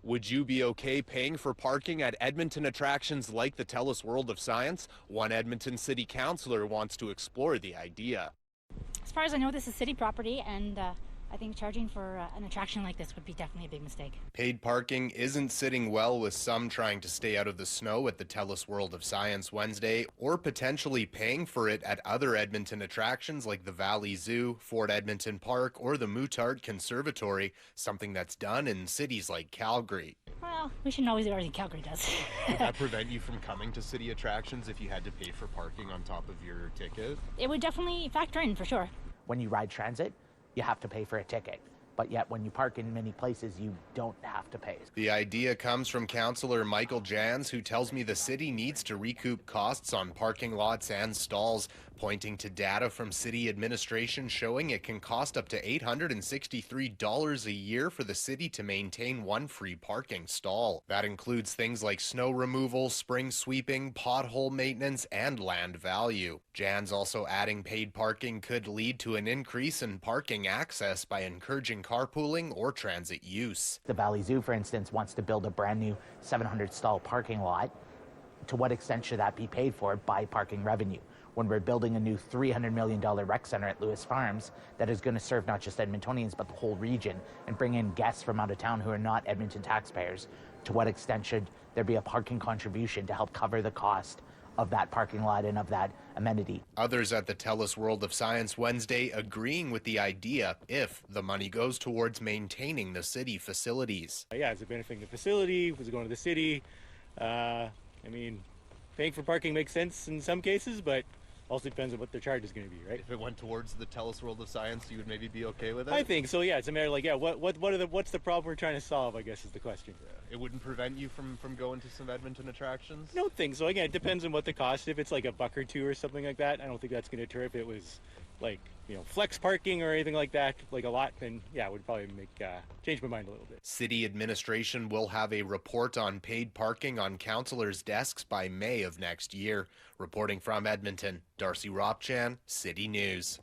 Would you be okay paying for parking at Edmonton attractions like the Telus World of Science? One Edmonton city councillor wants to explore the idea. As far as I know, this is city property, and I think charging for an attraction like this would be definitely a big mistake. Paid parking isn't sitting well with some trying to stay out of the snow at the Telus World of Science Wednesday, or potentially paying for it at other Edmonton attractions like the Valley Zoo, Fort Edmonton Park, or the Moutard Conservatory, something that's done in cities like Calgary. Well, we should always do everything Calgary does. Would that prevent you from coming to city attractions if you had to pay for parking on top of your ticket? It would definitely factor in, for sure. When you ride transit, you have to pay for a ticket. But yet when you park in many places, you don't have to pay. The idea comes from councillor Michael Jans, who tells me the city needs to recoup costs on parking lots and stalls, pointing to data from city administration showing it can cost up to $863 a year for the city to maintain one free parking stall. That includes things like snow removal, spring sweeping, pothole maintenance, and land value. Jans also adding paid parking could lead to an increase in parking access by encouraging carpooling or transit use. The Valley Zoo, for instance, wants to build a brand new 700-stall parking lot. To what extent should that be paid for by parking revenue? When we're building a new $300 million rec center at Lewis Farms that is going to serve not just Edmontonians but the whole region and bring in guests from out of town who are not Edmonton taxpayers, to what extent should there be a parking contribution to help cover the cost of that parking lot and of that amenity? Others at the Telus World of Science Wednesday agreeing with the idea if the money goes towards maintaining the city facilities. Yeah, is it benefiting the facility? Was it going to the city? I mean, paying for parking makes sense in some cases, but also depends on what their charge is going to be, right? If it went towards the Telus World of Science, you would maybe be okay with it? I think so, yeah. It's a matter of like, yeah, what's the problem we're trying to solve, I guess is the question. Yeah. It wouldn't prevent you from going to some Edmonton attractions? I don't think so. Again, it depends on what the cost. If it's like a buck or two or something like that, I don't think that's going to deter. If it was like, you know, flex parking or anything like that, like a lot, then yeah, it would probably change my mind a little bit. City administration will have a report on paid parking on councillors' desks by May of next year. Reporting from Edmonton, Darcy Ropchan, City News.